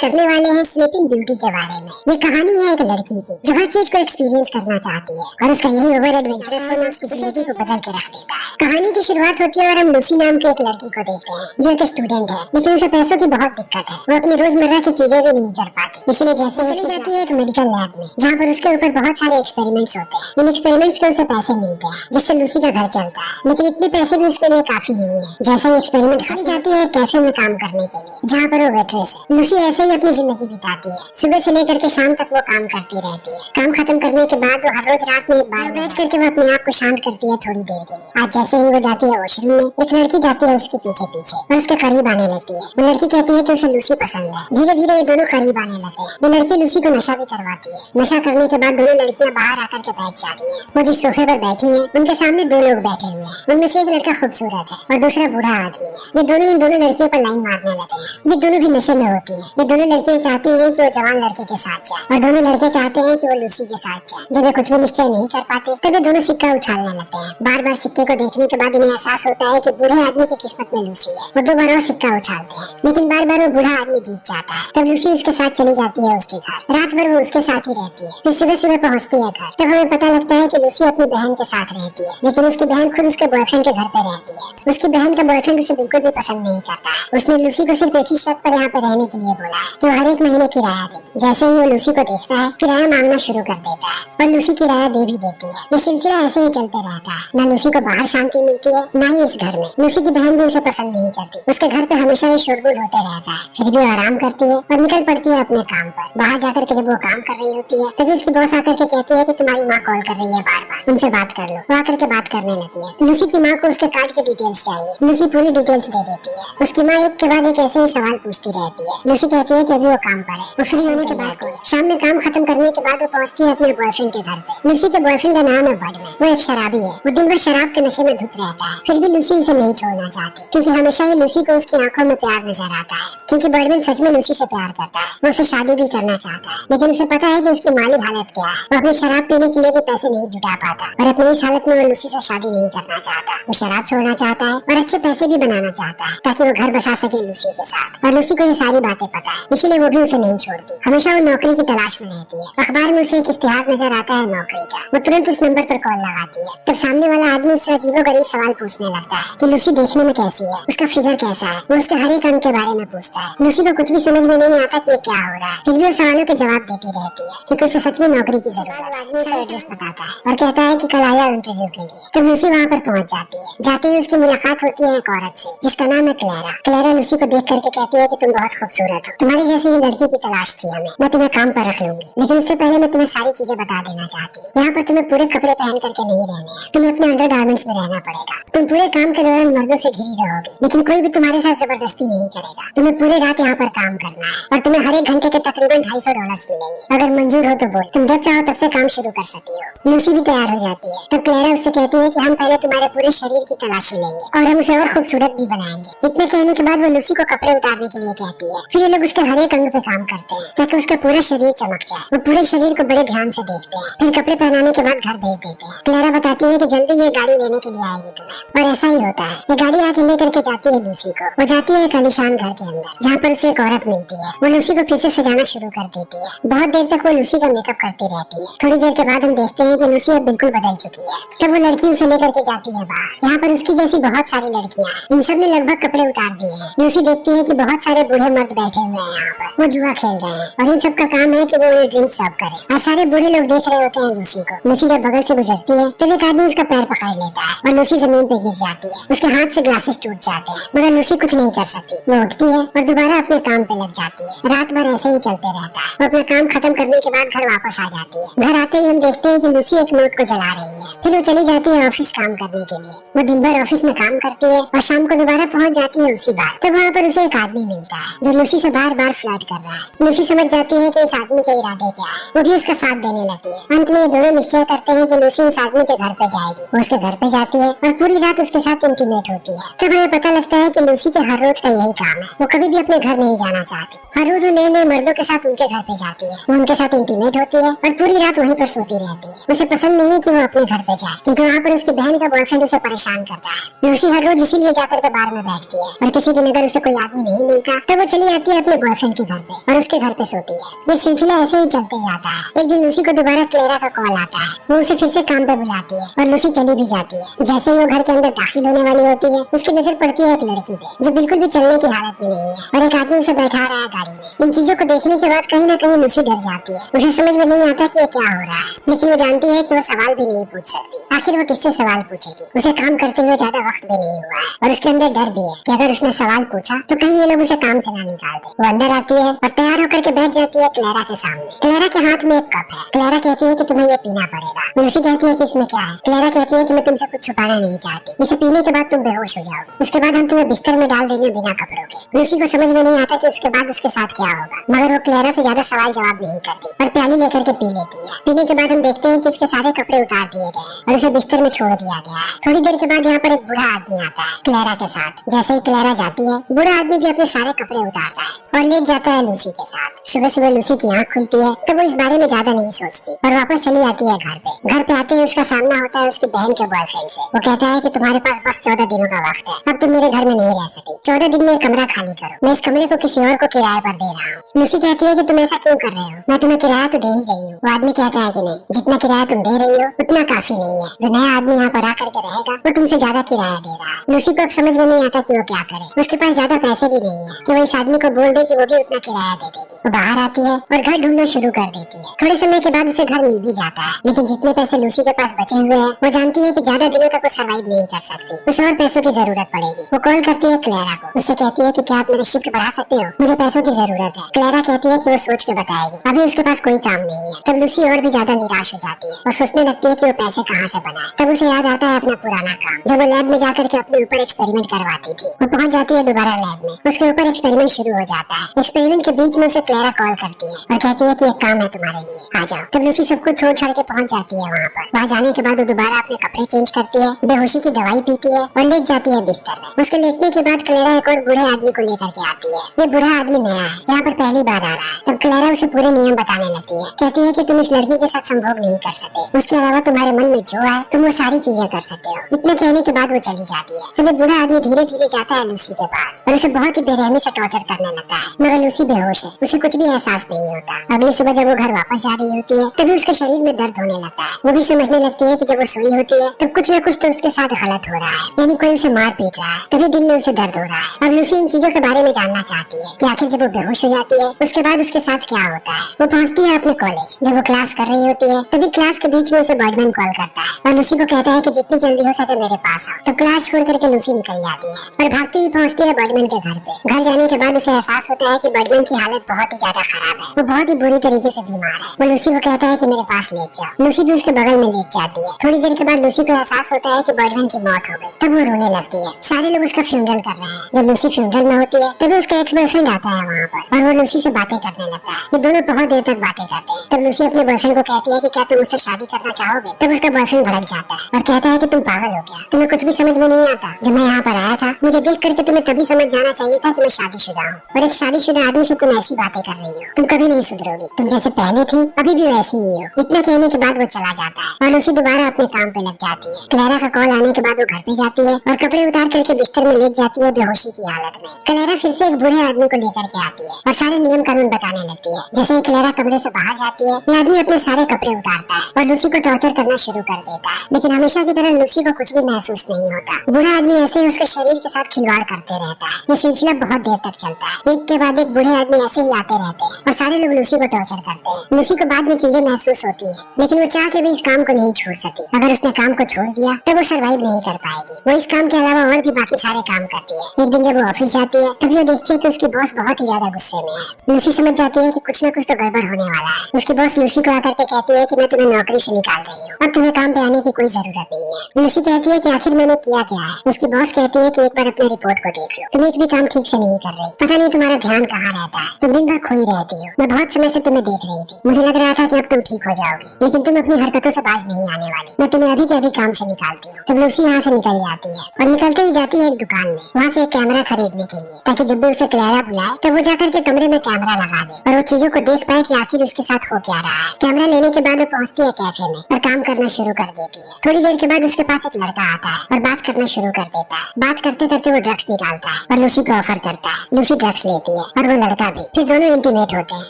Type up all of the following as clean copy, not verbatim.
करने वाले हैं स्लीपिंग ब्यूटी के बारे में। ये कहानी है एक लड़की की जो हर चीज को एक्सपीरियंस करना चाहती है और उसका यही ओवर एडवेंचरस होना उसकी जिंदगी को बदल के रख देता है। कहानी की शुरुआत होती है और हम लूसी नाम के एक लड़की को देखते हैं जो एक स्टूडेंट है, लेकिन उसे पैसों की बहुत दिक्कत है। वो अपनी रोजमर्रा की चीजें भी नहीं कर पाती, इसलिए जैसे चली जाती है एक मेडिकल लैब में जहाँ पर उसके ऊपर बहुत सारे एक्सपेरिमेंट्स होते हैं। इन एक्सपेरिमेंट्स के उसे पैसे मिलते हैं जिससे लूसी का घर चलता है, लेकिन इतने पैसे भी उसके लिए काफी नहीं है। जैसे ही एक्सपेरिमेंट खत्म जाती है कैफे में काम करने के लिए जहाँ पर वो वेट्रेस है। लूसी ऐसे ही अपनी जिंदगी बिताती है, सुबह से लेकर के शाम तक वो काम करती रहती है। काम खत्म करने के बाद वो हर रोज रात में एक बार बैठ करके वो अपने आप को शांत करती है थोड़ी देर के लिए। आज जैसे ही वो जाती है वॉशरूम में, एक लड़की जाती है उसके पीछे पीछे और उसके करीब आने लगती है। वो लड़की कहती है कि उसे लूसी पसंद है। धीरे धीरे ये दोनों करीब आने लगते हैं। वो लड़की लूसी को नशा भी करवाती है। नशा करने के बाद दोनों लड़कियां बाहर आकर के बैठ जाती है। वो जिस सोफे पर बैठी है उनके सामने दो लोग बैठे हुए हैं। उनमें से एक लड़का खूबसूरत है और दूसरा बूढ़ा आदमी है। ये दोनों इन दोनों लड़कियों पर लाइन मारने लगे हैं। ये दोनों भी नशे में होती है। ये दोनों लड़कियां चाहती है कि वो जवान लड़के के साथ जाए और दोनों लड़के चाहते हैं कि वो लूसी के साथ जाए। जब ये कुछ भी निश्चय नहीं कर पाते तब ये दोनों सिक्का उछालने लगते हैं। बार बार सिक्के को देखने के बाद इन्हें एहसास होता है कि बूढ़े आदमी की किस्मत में लूसी है। वो दोबारा सिक्का उछालते हैं, लेकिन बार बार वो बूढ़ा आदमी जीत जाता है। तब लूसी उसके साथ चली जाती है उसके घर। रात भर वो उसके साथ ही रहती है। फिर सुबह सुबह पहुँचती है घर। तब हमें पता लगता है कि लूसी अपनी बहन के साथ रहती है, लेकिन उसकी बहन खुद उसके बॉयफ्रेंड के घर पे रहती है। उसकी बहन का बॉयफ्रेंड उसे बिल्कुल भी पसंद नहीं करता है। उसने लूसी को सिर्फ एक ही शर्त पर यहाँ पे रहने के लिए बोला है कि वो हर एक महीने किराया देगी। जैसे ही वो लूसी को देखता है किराया मांगना शुरू कर देता है और लूसी किराया दे भी देती है। ये सिलसिला ऐसे ही चलते रहता है। न लूसी को बाहर शांति मिलती है न ही इस घर में। लूसी की बहन भी उसे पसंद नहीं करती। उसके घर पे हमेशा ये शोरगुल होते रहता है। फिर भी वो आराम करती है और निकल पड़ती है अपने काम पर। बाहर जाकर के जब वो काम कर रही होती है तभी उसकी बॉस आकर के कहती है कि तुम्हारी माँ कॉल कर रही है बार बार, उनसे बात कर लो। वो आकर के बात करने लगती है। लूसी की माँ को उसके कार्ड की डिटेल्स चाहिए। लूसी पूरी डिटेल्स दे देती है। उसकी माँ एक के बाद एक ऐसे ही सवाल पूछती रहती है। लूसी कहती है कि अभी वो काम पर है। वो फ्री होने के बाद शाम में काम खत्म करने के बाद वो पहुंचती है अपने बॉयफ्रेंड के घर पे। लूसी के बॉयफ्रेंड का नाम है बर्डमैन। वो एक शराबी है। वो दिन भर शराब के नशे में धुत रहता है। फिर भी लूसी उसे नहीं छोड़ना चाहती क्योंकि हमेशा ही लूसी को उसकी आंखों में प्यार नजर आता है। क्योंकि बर्डमैन सच में लूसी से प्यार करता है। वो उसे शादी भी करना चाहता है, लेकिन उसे पता है कि उसकी माली हालत क्या है। वो अपनी शराब पीने के लिए भी पैसे नहीं जुटा पाता और अपनी इस हालत में वो लूसी से शादी नहीं करना चाहता। वो शराब छोड़ना चाहता है और अच्छे पैसे भी बनाना चाहता है ताकि वो घर बसा सके लूसी के साथ। और लूसी को ये सारी बातें पता है, इसीलिए वो भी उसे नहीं छोड़ती। हमेशा वो नौकरी की तलाश में रहती है। अखबार में उसे एक इश्तिहार नजर आता है नौकरी का। वो तुरंत उस नंबर पर कॉल लगाती है। तब सामने वाला आदमी उससे अजीबोगरीब सवाल पूछने लगता है कि लूसी देखने में कैसी है, उसका फिगर कैसा है। वो उसके हर एक अंग के बारे में पूछता है। लूसी को कुछ भी समझ में नहीं आता कि ये क्या हो रहा है। फिर भी वो सवालों के जवाब देती रहती है क्योंकि उसे सच में नौकरी की जरूरत है। आदमी उसे एड्रेस बताता है और कहता है कि कल आया इंटरव्यू के लिए। तब लूसी वहाँ पर पहुँच जाती है। जाते ही उसकी मुलाकात होती है एक औरत से जिसका नाम है क्लेरा। क्लेरा लूसी को देख करके कहती है कि तुम बहुत खूबसूरत हो, तुम्हारी जैसी ही लड़की की तलाश थी हमें। मैं तुम्हें काम पर रख लूंगी, लेकिन उससे पहले मैं तुम्हें सारी चीजें बता देना चाहती हूँ। यहाँ पर तुम्हें पूरे कपड़े पहन करके नहीं रहने हैं। तुम्हें अपने अंडर गारमेंट्स में रहना पड़ेगा। तुम पूरे काम के दौरान मर्दों से घिरी रहोगी, लेकिन कोई भी तुम्हारे साथ जबरदस्ती नहीं करेगा। तुम्हें पूरी रात यहाँ पर काम करना है और तुम्हें हर एक घंटे के तकरीबन $250 मिलेंगे। अगर मंजूर हो तो बोल, तुम जब चाहो तब से काम शुरू कर सकती हो। लूसी भी तैयार हो जाती है। तब क्लेरा उससे कहती है कि हम पहले तुम्हारे पूरे शरीर की तलाशी लेंगे और हम उसे और खूबसूरत भी बनाएंगे। इतने कहने के बाद वो लूसी को कपड़े उतारने के लिए कहती है। फिर ये लोग उसके हर एक अंग पे काम करते हैं ताकि उसका पूरा शरीर चमक जाए। वो पूरे शरीर को बड़े ध्यान से देखते हैं। फिर कपड़े पहनाने के बाद घर भेज देते हैं। क्लेरा बताती है कि जल्दी ये गाड़ी लेने के लिए आएगी तुम्हें, और ऐसा ही होता है। ये गाड़ी आके लेकर के जाती है लूसी को। वो जाती है एक आलीशान घर के अंदर जहाँ पर उसे एक औरत मिलती है। वो लूसी को फिर से सजाना शुरू कर देती है। बहुत देर तक वो लूसी का मेकअप करती रहती है। थोड़ी देर के बाद हम देखते हैं कि लूसी अब बिल्कुल बदल चुकी है। तब वो लड़की उसे लेकर के जाती है बाहर। यहाँ पर उसकी जैसी बहुत सारी लड़कियाँ हैं। इन सब ने लगभग कपड़े उतार दिए हैं। लूसी देखती है कि बहुत सारे बूढ़े मर्द बैठे हुए हैं यहाँ पर। वो जुआ खेल रहे हैं और इन सब का काम है कि वो उन्हें ड्रिंक सर्व करे और सारे बूढ़े लोग देख रहे होते हैं लूसी को। लूसी जब बगल से गुजरती है तब एक आदमी उसका पैर पकड़ लेता है और लूसी जमीन पे गिर जाती है। उसके हाथ से ग्लासेस टूट जाते हैं, मगर लूसी कुछ नहीं कर सकती। वो उठती है और दोबारा अपने काम पे लग जाती है। रात भर ऐसे ही चलते रहता है। वो अपना काम खत्म करने के बाद घर वापस आ जाती है। घर आते ही हम देखते हैं कि लूसी एक नोट को जला रही है। फिर वो चली जाती है ऑफिस काम करने के लिए। वो दिन भर ऑफिस में काम करती है और शाम को दोबारा पहुंच जाती है उसी बार। तब वहाँ पर उसे एक आदमी मिलता है जो लूसी से बार बार फ्लर्ट कर रहा है। लूसी समझ जाती है कि इस आदमी के इरादे क्या है। वो भी उसका साथ देने लगती है। अंत में ये दोनों निश्चय करते हैं कि लूसी उस आदमी के घर पे जाएगी। वो उसके घर पे जाती है और पूरी रात उसके साथ इंटीमेट होती है। तब हमें पता लगता है कि लूसी के हर रोज का यही काम है। वो कभी भी अपने घर नहीं जाना चाहती। हर रोज वो नए नए मर्दों के साथ उनके घर पे जाती है। वो उनके साथ इंटीमेट होती है और पूरी रात वहीं पर सोती रहती है। उसे पसंद नहीं है कि वो अपने घर पे जाए क्योंकि वहाँ पर उसकी बहन का बॉयफ्रेंड उसे परेशान करता है। लूसी हर रोज इसीलिए जाकर के बार में बैठती है और किसी दिन अगर उसे कोई आदमी नहीं मिलता तब वो चली आती है अपने बॉयफ्रेंड के घर पे और उसके घर पे सोती है। ये सिलसिला ऐसे ही चलते जाता है। एक दिन लूसी को दोबारा क्लेरा का कॉल आता है। वो उसे फिर से काम पे बुलाती है और लूसी चली भी जाती है। जैसे ही वो घर के अंदर दाखिल होने वाली होती है, उसकी नजर पड़ती है एक लड़की पे जो बिल्कुल भी चलने की हालत में नहीं है और एक आदमी उसे बैठा रहा है गाड़ी में। इन चीजों को देखने के बाद कहीं ना कहीं लूसी डर जाती है। उसे समझ में नहीं आता कि ये क्या हो रहा है, लेकिन वो जानती है कि वो सवाल भी नहीं पूछ सकती। आखिर वो किससे सवाल पूछेगी? उसे काम करते हुए ज्यादा वक्त भी नहीं हुआ है और उसके अंदर डर भी है कि अगर उसने सवाल पूछा तो कहीं ये लोग उसे काम से ना निकाल दे। वो अंदर आती है और तैयार होकर के बैठ जाती है क्लेरा के सामने। क्लेरा के हाथ में एक कप है। क्लेरा कहती है कि तुम्हें ये पीना पड़ेगा। लूसी कहती है कि इसमें क्या है? क्लेरा कहती है कि मैं तुमसे कुछ छुपाना नहीं चाहती। इसे पीने के बाद तुम बेहोश हो जाओगे। उसके बाद हम तुम्हें बिस्तर में डाल देंगे बिना कपड़ों के। लूसी को समझ में नहीं आता कि उसके बाद उसके साथ क्या होगा, मगर वो क्लेरा से ज्यादा सवाल जवाब नहीं करती और प्याली लेकर के पी लेती है। पीने के बाद हम देखते हैं कि इसके सारे कपड़े उतार दिए गए हैं और उसे बिस्तर में छोड़ दिया गया है। थोड़ी देर के बाद यहाँ पर एक बूढ़ा आदमी आता है क्लेरा के साथ। जैसे ही क्लेरा जाती है, बूढ़ा आदमी भी अपने सारे कपड़े उतारता है और लेट जाता है लूसी के साथ। सुबह सुबह लूसी की आँख खुलती है तो वो इस बारे में ज्यादा नहीं सोचती और वापस चली आती है घर पे। घर पे आते ही उसका सामना होता है उसकी बहन के बॉयफ्रेंड से। वो कहता है कि तुम्हारे पास बस 14 दिनों का वक्त है, अब तुम मेरे घर में नहीं रह सकती। 14 दिन में कमरा खाली करो, मैं इस कमरे को किसी और को किराए पर दे रहा हूँ। लूसी कहती है कि तुम ऐसा क्यों कर रहे हो, मैं तुम्हें किराया तो दे ही रही हूँ। वो आदमी कहता है कि नहीं, जितना किराया तुम दे रही हो उतना काफी नहीं है। जो नया आदमी यहाँ पर आकर के रहेगा वो तुमसे ज्यादा किराया दे रहा है। लूसी को अब समझ में नहीं आता कि वो क्या करे। उसके पास ज्यादा पैसे भी नहीं है कि वो इस आदमी को बोल दे कि वो भी उतना किराया दे देगी। वो बाहर आती है और घर ढूंढना शुरू कर देती है। थोड़े समय के बाद उसे घर मिल भी जाता है, लेकिन जितने पैसे लूसी के पास बचे हुए हैं वो जानती है कि ज्यादा दिनों तक वो सर्वाइव नहीं कर सकती। उसे और पैसों की जरूरत पड़ेगी। वो कॉल करती है क्लेरा को। उससे कहती है कि क्या आप मेरी शिफ्ट बढ़ा सकते हो, मुझे पैसों की जरूरत है। क्लेरा कहती है कि वो सोच के बताएगी, अभी उसके पास कोई काम नहीं है। तब लूसी और भी ज्यादा निराश हो जाती है और सोचने लगती है कि वो पैसे कहाँ से बनाए। तब उसे याद आता है अपना पुराना काम, जब वो लैब में जाकर के अपने ऊपर एक्सपेरिमेंट करवाती थी। वो पहुंच जाती है दोबारा लैब में। उसके ऊपर एक्सपेरिमेंट शुरू हो जाता है। एक्सपेरिमेंट के बीच में उसे क्लेरा कॉल करती है और कहती है कि एक काम है तुम्हारे लिए, आ जाओ। तब लूसी सब कुछ छोड़ छाड़ के पहुंच जाती है वहाँ पर। वहाँ जाने के बाद वो दोबारा अपने कपड़े चेंज करती है, बेहोशी की दवाई पीती है और लेट जाती है बिस्तर में। उसके लेटने के बाद क्लेरा एक और बूढ़े आदमी को लेकर के आती है। ये बूढ़ा आदमी नया है, यहाँ पर पहली बार आ रहा है। तब क्लेरा उसे पूरे नियम बताने लगती है। कहती है कि तुम इस लड़की के साथ संभोग नहीं कर सकते, उसके अलावा तुम्हारे मन में जो है तुम वो सारी चीजें कर सकते हो। इतना कहने के बाद वो चली जाती है। तब ये बूढ़ा आदमी धीरे धीरे जाता है लूसी के पास और उसे बहुत ही बेरहमी से टॉर्चर करने लगता है, मगर लूसी बेहोश है, उसे कुछ भी एहसास नहीं होता। अगली सुबह जब वो घर वापस जा रही होती है तभी उसके शरीर में दर्द होने लगता है। वो भी समझने लगती है कि जब वो सोई होती है तब कुछ न कुछ तो उसके साथ गलत हो रहा है, यानी कोई उसे मार पीट रहा है, तभी दिल में उसे दर्द हो रहा है। अब लूसी इन चीजों के बारे में जानना चाहती है कि आखिर जब वो बेहोश हो जाती है उसके बाद उसके साथ क्या होता है। वो पहुंचती है अपने कॉलेज। जब वो क्लास कर रही होती है तभी क्लास के बीच में उसे बर्डमैन कॉल करता है और लूसी को कहता है कि जितनी जल्दी हो सके मेरे पास आओ। तो क्लास छोड़ करके लूसी निकल जाती है और भागती ही पहुंचती है बर्डमैन के घर पे। घर जाने के बाद उसे एहसास होता है कि बर्डमैन की हालत बहुत ही ज्यादा खराब है, वो बहुत ही बुरी तरीके से बीमार है। वो लूसी को कहता है कि मेरे पास लेट जाओ। लूसी भी उसके बगल में लेट जाती है। थोड़ी देर के बाद लूसी को एहसास होता है कि बर्डमैन की मौत हो गई। तब वो रोने लगती है। सारे लोग उसका फ्यूनरल कर रहे हैं। जब लूसी फ्यूनरल में होती है तभी उसका एक्स बॉयफ्रेंड आता है वहाँ पर और वो लूसी से बातें करने लगता है। ये दोनों बहुत देर तक बातें करते हैं। तब लूसी अपने बॉयफ्रेंड को कहती है कि क्या तुम मुझसे शादी करना चाहोगे। तब उसका बॉयफ्रेंड भड़क जाता है और कहता है कि तुम पागल हो क्या, तुम्हें कुछ भी समझ में नहीं आता। जब मैं यहाँ पर आया था मुझे देख करके तुम्हें तभी समझ जाना चाहिए था कि मैं शादीशुदा हूँ और एक शादीशुदा आदमी से तुम ऐसी बातें कर रही हो। तुम कभी नहीं सुधरोगी, तुम जैसे पहले थी अभी भी वैसी ही हो। इतना कहने के बाद वो चला जाता है और लूसी दोबारा अपने काम पे लग जाती है। क्लेरा का कॉल आने के बाद वो घर पे जाती है और कपड़े उतार करके बिस्तर में लेट जाती है बेहोशी की हालत में। क्लेरा फिर से एक बूढ़े आदमी को लेकर के आती है और सारे नियम कानून बताने लगती है। जैसे ही क्लेरा कमरे से बाहर जाती है ये आदमी अपने सारे कपड़े उतारता है और लूसी को टॉर्चर करना शुरू कर देता है, लेकिन हमेशा की तरह लूसी को कुछ भी महसूस नहीं होता। बूढ़ा आदमी ऐसे ही उसके शरीर के साथ खिलवाड़ करते रहता है। ये सिलसिला बहुत देर तक चलता है। एक के बाद एक बूढ़े आदमी ऐसे ही आते रहते हैं और सारे लोग लूसी को टॉर्चर करते हैं। लूसी को बाद में चीजें महसूस होती है, लेकिन वो चाह के भी इस काम को नहीं छोड़ सकी। अगर उसने काम को छोड़ दिया तो वो सरवाइव नहीं कर पाएगी। वो इस काम के अलावा और भी बाकी सारे काम करती है। एक दिन जब वो ऑफिस जाती है तभी वो देखती है कि उसकी बॉस बहुत ही ज्यादा गुस्से में है। लूसी समझ जाती है कि कुछ न कुछ तो गड़बड़ होने वाला है। उसकी बॉस लूसी को आकर के कहती है कि मैं तुम्हें नौकरी से निकाल रही हूँ, अब तुम्हें काम पे आने की कोई जरूरत नहीं है। लूसी कहती है कि आखिर मैंने किया क्या है। उसकी बॉस कहती है कि एक बार अपने रिपोर्ट को देख लो, तुम एक भी काम ठीक से नहीं कर रही, पता नहीं तुम्हारा ध्यान कहाँ रहता है, तुम दिन भर खोई रहती हो। मैं बहुत समय से तुम्हें देख रही थी, मुझे लग रहा था कि अब तुम ठीक हो जाओगी, लेकिन तुम अपनी हरकतों से बाज नहीं आने वाली। मैं तुम्हें अभी के अभी काम से निकालती हूँ। तब लूसी यहाँ से निकल जाती है और निकलते ही जाती है एक दुकान में, वहाँ से एक कैमरा खरीदने के लिए, ताकि जब भी उसे क्लैरा बुलाए तब वो जाकर के कमरे में कैमरा लगा दे और वो चीजों को देख पाए कि आखिर उसके साथ हो क्या रहा है। कैमरा लेने के बाद वो पहुँचती है कैफे में और काम करना शुरू कर देती है। थोड़ी देर के बाद उसके पास एक लड़का आता है और बात करना शुरू कर देता है। बात करते करते वो ड्रग्स निकालता है और लूसी को ऑफर करता है। लूसी ड्रग्स लेती है और वो लड़का भी, फिर दोनों इंटीमेट होते हैं।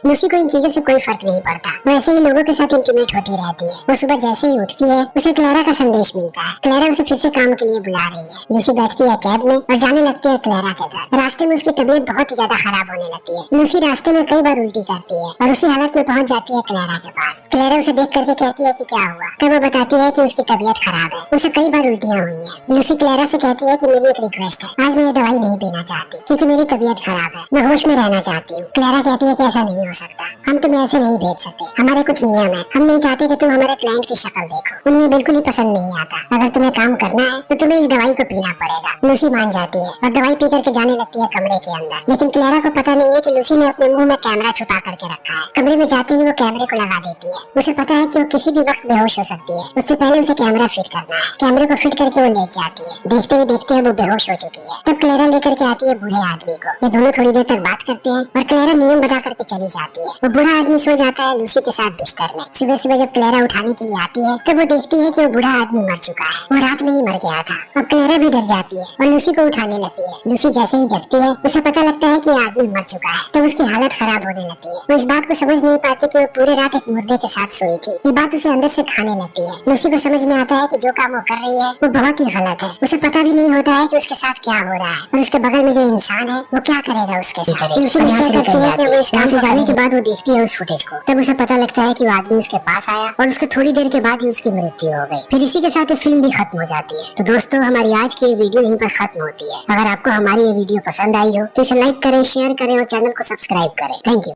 लूसी को इन चीजों से कोई फर्क नहीं पड़ता, वो ऐसे ही लोगों के साथ इंटीमेट होती रहती है। वो सुबह जैसे ही उठती है उसे क्लैरा का संदेश मिलता है। क्लैरा उसे फिर से काम के लिए बुला रही है। लूसी बैठती है कैब में और जाने लगती है क्लैरा के घर। रास्ते में उसकी तबीयत बहुत ही ज्यादा खराब होने लगती है। लूसी रास्ते में कई बार उल्टी करती है और उसी हालत में पहुंच जाती है क्लैरा के पास। क्लैरा उसे देख करके कहती है कि क्या हुआ, तब वो बताती है कि उसकी तबीयत खराब है, उसे कई बार उल्टियाँ हुई है। लूसी क्लैरा से कहती है कि मेरी एक रिक्वेस्ट है, आज मैं ये दवाई नहीं पीना चाहती क्योंकि मेरी तबीयत खराब है, मैं होश में रहना चाहती हूँ। क्लैरा कहती है कि ऐसा नहीं हो सकता, हम तुम्हें ऐसे नहीं भेज सकते, हमारे कुछ नियम है, हम नहीं चाहते कि तुम हमारे क्लाइंट की शक्ल देखो, उन्हें बिल्कुल ही पसंद नहीं आता। अगर तुम्हें काम करना है तो तुम्हें इस दवाई को पीना पड़ेगा। लूसी मान जाती है और दवाई पी करके जाने लगती है कमरे के अंदर, लेकिन क्लैरा को पता नहीं है कि लूसी ने अपने मुंह में कैमरा छुपा करके रखा है। कमरे में जाते ही वो कैमरे को लगा देती है। उसे पता है कि वो किसी भी वक्त बेहोश हो सकती है, उससे पहले उसे कैमरा फिट करना है। कैमरे को फिट करके वो लेट जाती है। देखते ही देखते वो बेहोश हो चुकी है। तब क्लैरा लेकर के आती है बूढ़े आदमी को। ये दोनों थोड़ी देर तक बात करते हैं और क्लैरा नियम बता करके चली जाती है। वो बूढ़ा आदमी सो जाता है लूसी के साथ बिस्तर में। सुबह सुबह जब क्लैरा उठाने के लिए आती है तब वो देखती है कि वो बूढ़ा आदमी मर चुका है, वो रात में ही मर गया था। अब क्लैरा भी डर जाती है और लूसी को उठाने लगती है। लूसी जैसे ही जगती है उसे पता लगता है कि ये आदमी मर चुका है, तो उसकी हालत खराब होने लगती है। वो इस बात को समझ नहीं पाती कि वो पूरी रात एक मुर्दे के साथ सोई थी। ये बात उसे अंदर से खाने लगती है। लूसी को समझ में आता है कि जो काम वो कर रही है वो बहुत ही गलत है। उसे पता भी नहीं होता है कि उसके साथ क्या हो रहा है और उसके बगल में जो इंसान है वो क्या करेगा उसके साथ। लूसी निश्चय करती है कि वो इस काम से जाने के बाद वो देखती है उस फुटेज को, तब उसे पता लगता है कि वो आदमी उसके पास आया और उसके थोड़ी देर के बाद ही उसकी मृत्यु हो गई। फिर इसी के साथ ये फिल्म भी खत्म हो जाती है। तो दोस्तों हमारी आज की ये वीडियो यहीं पर खत्म होती है। अगर आपको हमारी ये वीडियो पसंद आई हो तो इसे लाइक करें, शेयर करें और चैनल को सब्सक्राइब करें। Thank you.